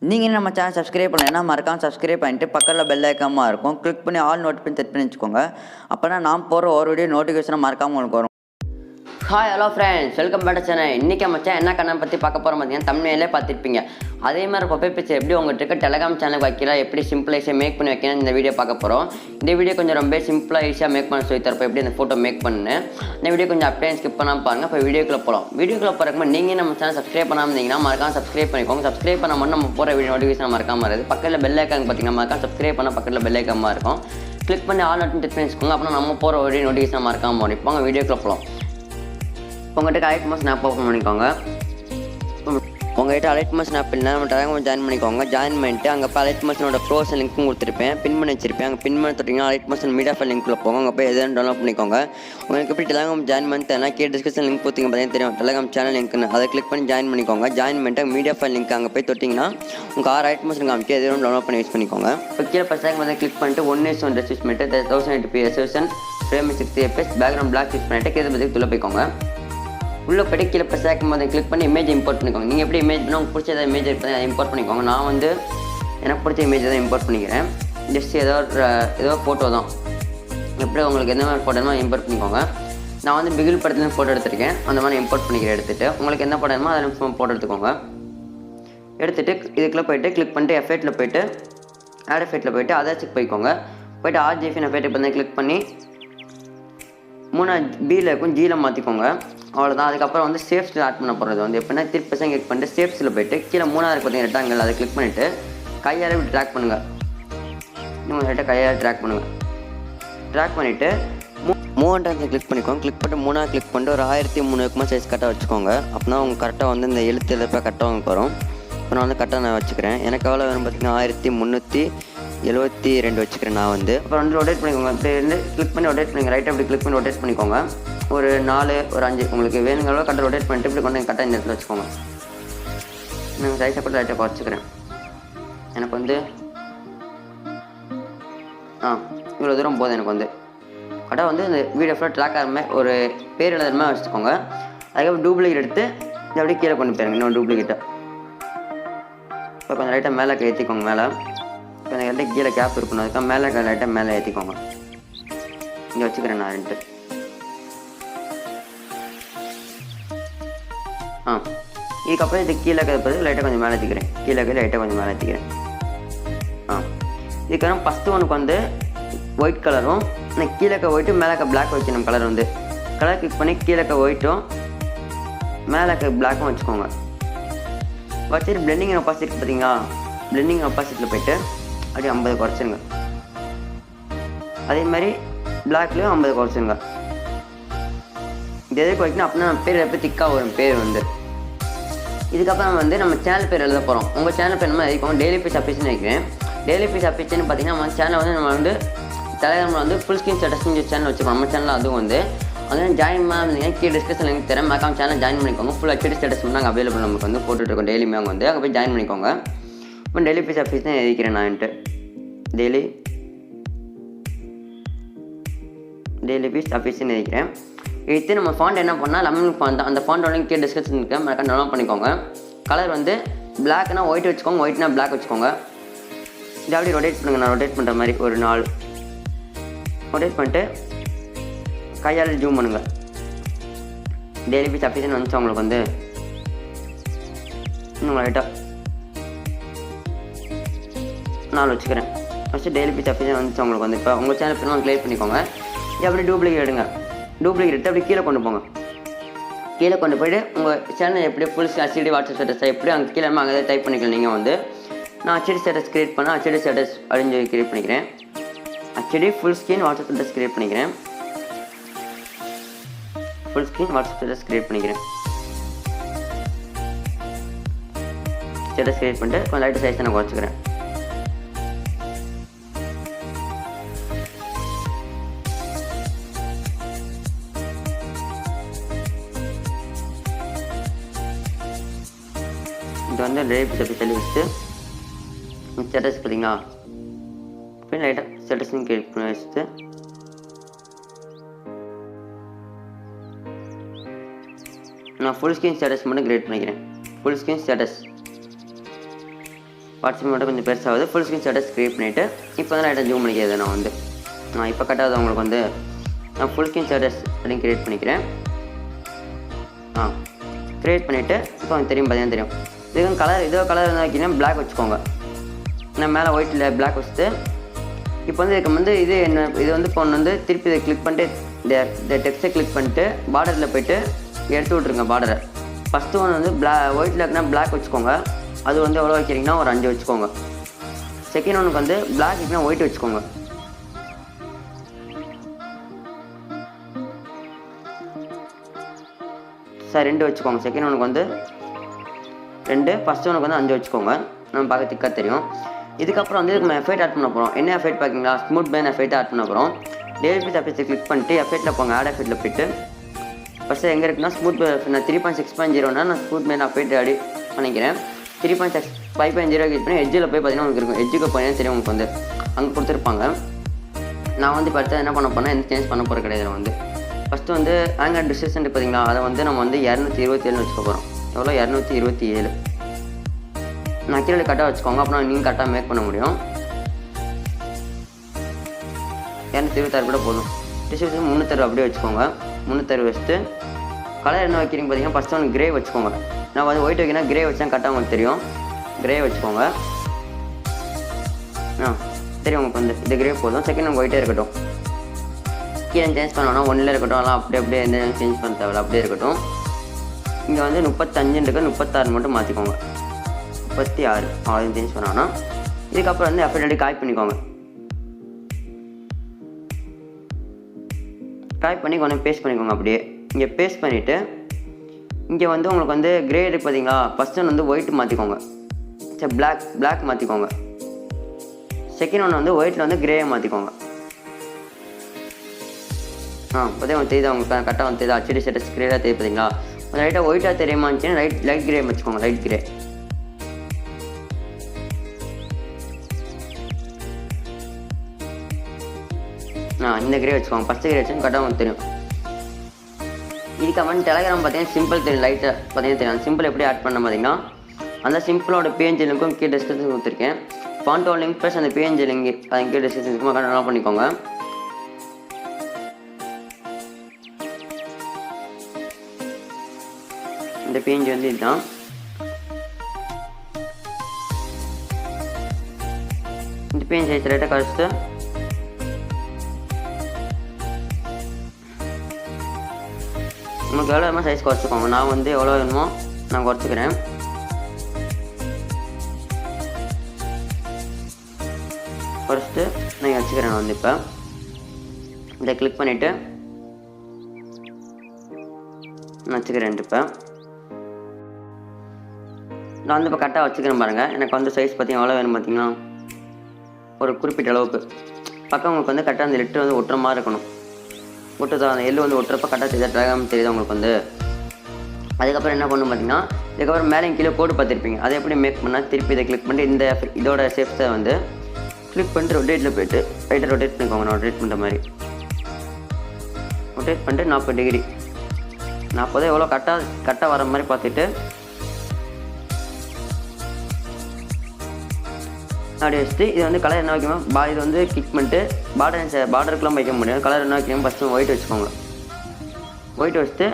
நீங்கள் நம்ம channel subscribe பண்ணலைன்னா மறக்காமல் சப்ஸ்கிரைப் பண்ணிட்டு பக்கத்தில் பெல் ஐக்காமாக இருக்கும் கிளிக் பண்ணி ஆல் நோட்டிஃபிகேஷன் செட் பண்ணி வச்சுக்கோங்க. அப்போ தான் நான் போகிற ஒரு வீடியோ நோட்டிஃபிகேஷனை மறக்காமல் உங்களுக்கு வரும். Hi hello friends, welcome back to channel. இன்றைக்கி மச்சான் என்ன கண்ணை பற்றி பார்க்க போகிறோம் பார்த்தீங்கன்னா தமிழ்லேயே பார்த்துருப்பீங்க. அதே மாதிரி பப்பே பிக்சர் எப்படி உங்கள்கிட்ட இருக்க டெலகிராம் சேனலுக்கு வைக்கலாம், எப்படி சிம்பிளாக மேக் பண்ணி வைக்கணும் இந்த வீடியோ பார்க்க போகிறோம். இந்த வீடியோ கொஞ்சம் ரொம்ப சிம்பிளாக ஈஸியாக மேக் பண்ண சொல்லி தரப்போ எப்படி இந்த ஃபோட்டோ மேக் பண்ணு. இந்த வீடியோ கொஞ்சம் அப்படியே ஸ்கிப் பண்ணாமல் பாருங்கள். இப்போ வீடியோக்குள்ளே போகலாம். வீடியோக்குள்ளே போகிறப்ப நீங்கள் நம்ம சேனல் சப்ஸ்கிரைப் பண்ணாமல் இருந்தீங்கன்னா மறக்காம சப்ஸ்கிரைப் பண்ணிக்கோங்க. சப்ஸ்கிரைப் பண்ணாமல் நம்ம போகிற வீடியோ நோட்டிஃபிகேஷன் மறக்காமல் வருது. பக்கத்தில் பெல் ஐக்கான் பார்த்தீங்கன்னா மறக்காம சப்ஸ்கிரைப் பண்ணால் பக்கத்தில் பெல் ஐக்காமாக இருக்கும். கிளிக் பண்ணி ஆல் நோட்டிஃபிகேஷன் செட் பண்ணி வச்சுக்கோங்க. அப்புறம் நம்ம போகிற வீடியோ நோட்டிஃபிகேஷன் மறக்காமல் வரும். இப்போ வீடியோக்குள்ளே போகலாம். உங்கள்கிட்ட அலைட் மாஸ் ஸ்னாப் ஓப்பன் பண்ணிக்கோங்க. உங்கள்கிட்ட அலைட் மாஸ் ஸ்னாப் இல்லை நம்ம டெலகிராம் ஜாயின் பண்ணிக்கோங்க. ஜாயின் பண்ணிட்டு அங்கே இப்போ அலைட் மாஸனோட ப்ரோஸ் லிங்க்கும் கொடுத்துருப்பேன், பின் பண்ணி வச்சிருப்பேன். அங்கே பின் பண்ணி தொட்டிங்கன்னா அலைட் மாசன் மீடியா ஃபைல் லிங்க்கில் போங்க. அங்கே போய் எதுவும் டவுன்லோட் பண்ணிக்கோங்க. உங்களுக்கு எப்படி டெலகிராம் ஜாயின் பண்ணி கீழே டிஸ்கிரிப்ஷன் லிங்க் கொடுத்தீங்க பார்த்தீங்கன்னா தெரியும் டெலகிராம் சேனல் லிங்க்னு. அதை கிளிக் பண்ணி ஜாயின் பண்ணிக்கோங்க. ஜாயின் பண்ணிட்டு மீடியா ஃபைல் லிங்க் அங்கே போய் தொட்டிங்கன்னா உங்கள் அலைட் மாசன் காமிக்க எதுவும் டவுன்லோட் பண்ணி யூஸ் பண்ணிக்கோங்க. இப்போ கீழே ஃபஸ்ட்டாக வந்து கிளிக் பண்ணிட்டு 1:1 ரெஸ் யூஸ் பண்ணிட்டு 1080p resolution frame 60 fps background black use பண்ணிட்டு கீழே பற்றி துள்ள போய்க்கோங்க. உள்ளே போய்ட்டு கீழே இப்போ சேர்க்கும் போது கிளிக் பண்ணி இமேஜ் இம்போர்ட் பண்ணிக்கோங்க. நீங்கள் எப்படி இமேஜ் பண்ணால் உங்களுக்கு பிடிச்ச இமேஜ் எடுத்து இம்போர்ட் பண்ணிக்கோங்க. நான் வந்து எனக்கு பிடிச்ச இமேஜ் தான் இம்போர்ட் பண்ணிக்கிறேன். ஜஸ்ட் ஏதோ ஃபோட்டோ தான், எப்படி உங்களுக்கு எந்த மாதிரி ஃபோட்டோமோ இம்போர்ட் பண்ணிக்கோங்க. நான் வந்து பிகில் படத்துலேருந்து ஃபோட்டோ எடுத்துருக்கேன், அந்த மாதிரி இம்போர்ட் பண்ணிக்கிறேன். எடுத்துகிட்டு உங்களுக்கு என்ன படமோ அதில் ஃபோட்டோ எடுத்துக்கோங்க. எடுத்துகிட்டு இதுக்குள்ளே போய்ட்டு கிளிக் பண்ணிட்டு எஃபெக்ட்டில் போய்ட்டு ஆட் எஃபெக்ட்டில் போய்ட்டு அதர்ஸுக்கு போய்க்கோங்க. போய்ட்டு ஆர்ஜிஎஃப்என் எஃபெக்ட் பண்ணி கிளிக் பண்ணி 3 பியில் இருக்கும் ஜியில் மாற்றிக்கோங்க. அவ்வளோதான். அதுக்கப்புறம் வந்து ஷேப்ஸில் ஆட் பண்ண போகிறது வந்து எப்படின்னா திருப்பி கிளிக் பண்ணிட்டு ஷேப்ஸில் போய்ட்டு கீழே 3ஆவது பார்த்தீங்கன்னா ரெக்டாங்கிள் அதை கிளிக் பண்ணிவிட்டு கையால் இப்படி ட்ராக் பண்ணுங்கள். இன்னும் லைட்டாக கையால் ட்ராக் பண்ணுங்கள். ட்ராக் பண்ணிவிட்டு 3 டைம்ஸ் கிளிக் பண்ணிக்கோங்க. கிளிக் பண்ணிட்டு 3ஆவது கிளிக் பண்ணிட்டு ஒரு 1300 சைஸ் கரெக்டாக வச்சுக்கோங்க. அப்படின்னா உங்கள் கரெக்டாக வந்து இந்த எழுத்து கரெக்டாக உங்களுக்கு வரும். இப்போ நான் வந்து கரெக்டாக நான் வச்சுக்கிறேன். எனக்கு எவ்வளோ வேணும் பார்த்தீங்கன்னா 1372 வச்சுக்கிறேன் நான் வந்து. அப்புறம் வந்து ரொட்டேட் பண்ணிக்கோங்க. இப்படி இருந்து கிளிக் பண்ணி ரொட்டேட் பண்ணிங்க. ரைட்டாக அப்படி கிளிக் பண்ணி ரொட்டேட் பண்ணிக்கோங்க. ஒரு 4 ஒரு 5 உங்களுக்கு வேணுங்களோ கரெக்டாக ரொட்டேட் பண்ணிட்டு இப்படி கொண்டு கரெக்டாக இந்த இடத்துல வச்சுக்கோங்க. நான் சைஸை கூட ரைட்டாக குறைச்சிக்கிறேன். எனக்கு வந்து இவ்வளோ தூரம் போதும். எனக்கு வந்து கரெக்டாக வந்து இந்த வீடியோ ஃபுல்லாக ட்ராக் ஆகாமல் ஒரு பேர் எழுதுற மாதிரி வச்சுக்கோங்க. அதுக்கப்புறம் டூப்ளிகேட் எடுத்து இந்த அப்படியே கீழே கொண்டு போயிருங்க. இன்னொரு டூப்ளிகேட்டை இப்போ கொஞ்சம் லைட்டாக மேலே ஏற்றிக்கோங்க. மேலே கொஞ்சம் லைட்டாக கீழே கேப் இருக்கணும். அதுக்காக மேலே லைட்டாக மேலே ஏற்றிக்கோங்க. இங்கே வச்சுக்கிறேன் நான் 2. இதுக்கப்புறம் இது கீழே பார்த்து லைட்டாக கொஞ்சம் மேலே ஏற்றிக்கிறேன். கீழே லைட்டாக கொஞ்சம் மேலே ஏற்றிக்கிறேன். இதுக்கப்புறம் ஃபஸ்ட்டு ஒன்றுக்கு வந்து ஒயிட் கலரும் கீழே ஒயிட்டு மேலே பிளாக் வைக்கணும். கலர் வந்து கலர் கிளிக் பண்ணி கீழே ஒயிட்டும் மேலே பிளாக்கும் வச்சுக்கோங்க. வச்சுட்டு பிளெண்டிங் ஆப்போசிட் பார்த்தீங்களா, பிளெண்டிங் ஆப்போசிட்டில் போய்ட்டு அப்படியே 50 குறைச்சிருங்க. அதே மாதிரி பிளாக்லேயும் 50 குறைச்சிருங்க. இது எதுக்கு வைக்கணும் அப்படின்னா நம்ம பேர் எப்படி திக்காக வரும் பேர் வந்து. இதுக்கப்புறம் வந்து நம்ம சேனல் பேர் எழுத போகிறோம். உங்கள் சேனல் பேர் நம்ம எழுதிக்கோங்க. டெய்லி பீஸ் அப்ளிகேஷன் வைக்கிறேன். டெய்லி பீஸ் அப்ளிகேஷன் பார்த்தீங்கன்னா நம்ம சேனல் வந்து நம்ம வந்து டெலகிராமில் வந்து ஃபுல் ஸ்க்ரீன் ஸ்டேட்டஸ்னு சேனல் வச்சுருக்கோம். நம்ம சேனலில் அதுவும் வந்து அதனால் ஜாயின் பண்ணி கீழே டிஸ்கிரிப்ஷன் லிங்க் தரேன். மறக்காம சேனல் ஜாயின் பண்ணிக்கோங்க. ஃபுல் ஹெச்டி ஸ்டேட்டஸ் வந்து நாங்கள் அவைலபிள் நமக்கு வந்து போட்டுட்ருக்கோம். டெய்லியுமே அங்கே வந்து அங்கே போய் ஜாயின் பண்ணிக்கோங்க. இப்போ டெய்லி பீஸ் அப்ளிகேஷன் எழுதிக்கிறேன் நான்ட்டு. டெய்லி பீஸ் அப்ளிகேஷன் எழுதிக்கிறேன். எடுத்து நம்ம ஃபாண்ட் என்ன பண்ணால் லெமன் ஃபாண்ட் அந்த ஃபாண்டோட கீழே டிஸ்கிரிப்ஷன் இருக்குது, மறக்காம டவுன்லோட் பண்ணிக்கோங்க. கலர் வந்து பிளாக்னா ஒயிட் வச்சுக்கோங்க, ஒயிட்னா பிளாக் வச்சுக்கோங்க. இது அப்படியே ரொட்டேட் பண்ணுங்கள். நான் ரொட்டேட் பண்ணுற மாதிரி ஒரு 4 ரொட்டேட் பண்ணிட்டு கையால் ஜூம் பண்ணுங்கள். டெய்லி பீஸ் அப்ளிகேஷன் வந்துச்சு உங்களுக்கு வந்து இன்னும் லைட்டாக 4 வச்சுக்கிறேன். ஃபஸ்ட்டு டெய்லி பீஸ் அப்ளிகேஷன் வந்துச்சு உங்களுக்கு வந்து. இப்போ உங்கள் சேனல் பின்னாடி கிளியர் பண்ணிக்கோங்க. இது அப்படியே டூப்ளிகேட் எடுங்க. டூப்ளிகேட் எடுத்து அப்படியே கீழே கொண்டு போங்க. கீழே கொண்டு போய்ட்டு உங்கள் சேனல் எப்படி ஃபுல் ஹெச்டி வாட்ஸ்அப் ஸ்டேட்டஸ் எப்படி அங்கே கீழே அங்கே டைப் பண்ணிக்கலாம். நீங்கள் வந்து நான் ஹெச்டி ஸ்டேட்டஸ் க்ரியேட் பண்ணால் ஹெச்டி ஸ்டேட்டஸ் அப்படின்னு சொல்லி க்ரியேட் பண்ணிக்கிறேன். HD full screen WhatsApp status create பண்ணிக்கிறேன். Full screen WhatsApp status create பண்ணிக்கிறேன். ஸ்டேட்டஸ் க்ரியேட் பண்ணிட்டு கொஞ்சம் லைட்டு சைஸ் நான் குறைச்சிக்கிறேன். இது வந்து லேப் அப்படி தள்ளி வச்சுட்டு ஸ்டேட்டஸ் பார்த்தீங்களா அப்படின்னு லைட்டாக ஸ்டேட்டஸ்ன்னு கிளிக் பண்ணி வச்சுட்டு நான் ஃபுல் ஸ்க்ரீன் ஸ்டேட்டஸ் மட்டும் கிரியேட் பண்ணிக்கிறேன். ஃபுல் ஸ்க்ரீன் ஸ்டேட்டஸ் வாட்ஸ்அப் மட்டும் கொஞ்சம் பெருசாகுது. ஃபுல் ஸ்க்ரீன் ஸ்டேட்டஸ் க்ரியேட் பண்ணிவிட்டு இப்போ வந்து லைட்டாக ஜூம் பண்ணிக்கிறது நான் வந்து இப்போ கட்டாவது உங்களுக்கு வந்து நான் ஃபுல் ஸ்க்ரீன் ஸ்டேட்டஸ் அப்படின்னு க்ரியேட் பண்ணிக்கிறேன். க்ரியேட் பண்ணிவிட்டு இப்போ எனக்கு தெரியும் பார்த்தீங்கன்னா தெரியும். இதுக்கும் கலர் இதோ கலர் வந்து வைக்கிங்கன்னா பிளாக் வச்சுக்கோங்க. நான் மேலே ஒயிட்டில் பிளாக் வச்சுட்டு இப்போ வந்து இதுக்கு வந்து இது வந்து இப்போ ஒன்று வந்து திருப்பி இதை கிளிக் பண்ணிட்டு இந்த டெக்ஸ்ட்டை கிளிக் பண்ணிட்டு பார்டரில் போய்ட்டு எடுத்து விட்ருங்க பார்டரை. ஃபஸ்ட்டு ஒன்று வந்து ஒயிட்டில் இருக்குன்னா பிளாக் வச்சுக்கோங்க. அது வந்து எவ்வளோ வைக்கிறீங்கன்னா ஒரு 5 வச்சுக்கோங்க. செகண்ட் ஒன்றுக்கு வந்து பிளாக் இருக்குன்னா ஒயிட் வச்சுக்கோங்க. சார் 2 வச்சுக்கோங்க. செகண்ட் ஒன்றுக்கு வந்து 2, ஃபஸ்ட் ஒன்றுக்கு வந்து 5 வச்சுக்கோங்க. நம்ம பார்க்க திக்காக தெரியும். இதுக்கப்புறம் வந்து நம்ம எஃபெக்ட் ஆட் பண்ண போகிறோம். என்ன எஃபெக்ட் பார்க்கிங்களா? ஸ்மூத் பேன் எஃபெக்ட் ஆட் பண்ண போகிறோம். டேவிட் எஃபெக்ட்டை கிளிக் பண்ணிட்டு எஃபெக்ட்டில் போங்க. ஆட் எஃபெக்ட்டில் போய்ட்டு ஃபஸ்ட்டு எங்கே இருக்குன்னா ஸ்மூத் நான் 3.6.0னா நான் ஸ்மூத் பேன் எஃபெக்ட் ரெடி பண்ணிக்கிறேன். 3.5.0 கிளிக் பண்ணி எட்ஜில் போய் பார்த்தீங்கன்னா உங்களுக்கு இருக்கும். எட்ஜுக்கு போய் தெரியும் உங்களுக்கு வந்து அங்கே கொடுத்துருப்பாங்க. நான் வந்து இப்போ என்ன பண்ண போனால் எந்த சேஞ்ச் பண்ண போகிற கிடையாது. வந்து ஃபஸ்ட்டு வந்து ஆங்கர் டிஸ்டன்ஸ் பார்த்தீங்களா, அதை வந்து நம்ம வந்து 227 வச்சுக்க போகிறோம். எவ்வளோ? 227. நான் கீழே கரெக்டாக வச்சுக்கோங்க. அப்புறம் நீங்கள் கரெக்டாக மேக் பண்ண முடியும். 226 கூட போதும். டிஸ்டன்ஸ் 360 அப்படியே வச்சுக்கோங்க. 360 வச்சுட்டு கலர் என்ன வைக்கிறீங்க பார்த்தீங்கன்னா ஃபஸ்ட்டு ஒன்று கிரே வச்சுக்கோங்க. நான் வந்து ஒயிட் வைக்கிறேன், கிரே வச்சா கரெக்டாக உங்களுக்கு தெரியும். கிரே வச்சுக்கோங்க. தெரியும் உங்களுக்கு வந்து இது கிரே போதும். செகண்ட் உங்களுக்கு ஒயிட்டே இருக்கட்டும். கீழே சேஞ்ச் பண்ணோன்னா 1ல் இருக்கட்டும். அதெல்லாம் அப்படியே எந்த சேஞ்ச் பண்ண தேவையில்ல, அப்படியே இருக்கட்டும். இங்கே வந்து 35 இருக்குது, 36 மட்டும் மாற்றிக்கோங்க. 36 அவ்வளோ சேஞ்ச் பண்ணோன்னா இதுக்கப்புறம் வந்து எஃபெக்ட் காப்பி பண்ணிக்கோங்க. காப்பி பண்ணி கொஞ்சம் பேஸ்ட் பண்ணிக்கோங்க. அப்படியே இங்கே பேஸ்ட் பண்ணிவிட்டு இங்கே வந்து உங்களுக்கு வந்து கிரே இருக்குது பார்த்தீங்களா, ஃபஸ்ட் ஒன்று வந்து ஒயிட் மாற்றிக்கோங்க. சரி பிளாக் மாற்றிக்கோங்க. செகண்ட் ஒன்று வந்து ஒயிட்டில் வந்து கிரேயை மாற்றிக்கோங்க. இப்போதே உங்களுக்கு தெரியுது, உங்களுக்கு கரெக்டாக வந்து தெரியுது. ஹெச்டி ஸ்டேட்டஸ் கிரேயாக தெரியுது பார்த்தீங்களா. கொஞ்சம் லைட்டாக ஒயிட்டாக தெரியுமா இருந்துச்சுன்னா லைட் கிரே வச்சுக்கோங்க. லைட் கிரே இந்த கிரே வச்சுக்கோங்க. ஃபஸ்ட்டு கிரே வச்சுன்னு கரெக்டாக உங்களுக்கு தெரியும். இதுக்கப்புறம் டெலகிராம் பார்த்தீங்கன்னா சிம்பிள் தெரியும். லைட்டாக பார்த்தீங்கன்னா தெரியும். சிம்பிள் எப்படி ஆட் பண்ண பார்த்தீங்கன்னா அந்த சிம்பிளோட பிஎன்ஜி லிங்க்கும் கீழே டிஸ்கிரிப்ஷன் கொடுத்துருக்கேன். ஃபாண்டோ லிங்க் ப்ளஸ் அந்த பிஎன்ஜி லிங்க் அது கீழே டிஸ்கிரிப்ஷன் இருக்குமா கரெக்டாக பண்ணிக்கோங்க. இந்த பிஎன்ஜி வந்து இதுதான். இந்த பிஎன்ஜி சைஸ் லைட்டாக கழிச்சிட்டு உங்களுக்கு எவ்வளோ வேணுமோ சைஸ் குறைச்சிக்கோங்க. நான் வந்து எவ்வளோ வேணுமோ நான் குறைச்சிக்கிறேன். குறைச்சிட்டு நான் வச்சுக்கிறேன். நான் வந்து இப்போ இதை கிளிக் பண்ணிவிட்டு நான் வச்சுக்கிறேன். இப்போ நான் வந்து இப்போ கரெக்டாக வச்சுக்கிறேன் பாருங்கள். எனக்கு வந்து சைஸ் பார்த்தீங்கன்னா எவ்வளோ வேணும் பார்த்தீங்கன்னா ஒரு குறிப்பிட்ட அளவுக்கு பக்கம் உங்களுக்கு வந்து கரெக்டாக அந்த லெட்டர் வந்து ஒட்டுற மாதிரி இருக்கணும். ஒட்டுதா அந்த எள்ளு வந்து ஒட்டுறப்ப கரெக்டாக தெரியுதா ட்ராகாமல் தெரியுதா உங்களுக்கு வந்து. அதுக்கப்புறம் என்ன பண்ணணும் பார்த்தீங்கன்னா இதுக்கப்புறம் மேலே கீழே கோடு பார்த்துருப்பீங்க. அதை எப்படி மேக் பண்ணால் திருப்பி இதை கிளிக் பண்ணிட்டு இதோட ஷேப்ஸை வந்து கிளிக் பண்ணிட்டு ரொட்டேட்டில் போய்ட்டு ரைட்டாக ரொட்டேட் பண்ணிக்கோங்க. நான் ரொட்டேட் பண்ணுற மாதிரி ரொட்டேட் பண்ணிட்டு 40 டிகிரி 40 எவ்வளோ கரெக்டாக வர மாதிரி பார்த்துட்டு அப்படி வச்சுட்டு இது வந்து கலர் என்ன வைக்கணும் இது வந்து கிளிக் பண்ணிட்டு பார்டருக்குலாம் வைக்க முடியாது. கலர் என்ன வைக்கணும் ஃபஸ்ட்டு ஒயிட் வச்சுக்கோங்க. ஒயிட் வச்சுட்டு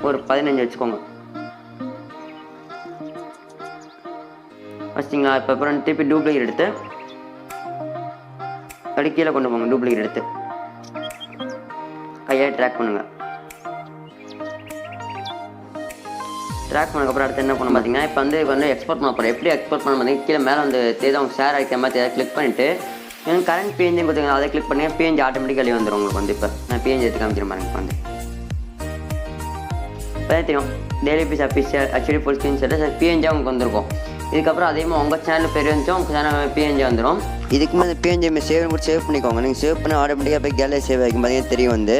ஒரு 15 வச்சுக்கோங்க. வச்சிங்களா? இப்போ அப்புறம் திருப்பி டூப்ளிகேட் எடுத்து அப்படி கீழே கொண்டு போங்க. டூப்ளிகேட் எடுத்து கையால் ட்ராக் பண்ணுங்கள். ட்ராக் பண்ணதுக்கப்புறம் அடுத்து என்ன பண்ண பார்த்தீங்கன்னா இப்போ வந்து எக்ஸ்போர்ட் பண்ண போகிறேன். எப்படி எக்ஸ்போர்ட் பண்ண பார்த்தீங்கன்னா கீழே மேலே வந்து தேவை அவங்க ஷேர் ஆகிக்கிற மாதிரி தேவை கிளிக் பண்ணிவிட்டு எனக்கு கரண்ட் பிஎன்ஜி பார்த்தீங்கன்னா அதை கிளிக் பண்ணி பிஎன்ஜி ஆட்டோமேட்டிக்காக வந்துடும் உங்களுக்கு வந்து. இப்போ நான் பிஎன்ஜி எடுத்து காமிக்கிறேன் பாருங்க. இப்போ வந்து இப்போ தெரியும் daily peace official HD full screen status பிஎன்ஜியாக உங்களுக்கு வந்திருக்கும். இதுக்கப்புறம் அதே மாதிரி உங்கள் சேனல் பேர் இருந்துச்சோ உங்கள் சேனல் பிஎன்ஜி வந்துடும். இதுக்கு மேலே பிஎன்ஜி சேவ் பண்ணிக்கோங்க. நீங்கள் சேவ் பண்ணி ஆட்டோமேட்டிக்காக போய் கேலரி சேவ் ஆகிக்கும் பார்த்தீங்கன்னா தெரியும் வந்து.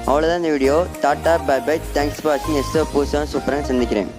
அவ்வளோதான் இந்த வீடியோ. Tata bye bye. Thanks for வாட்சிங். எஸ்ஸோ புதுசாக சூப்பராக சந்திக்கிறேன்.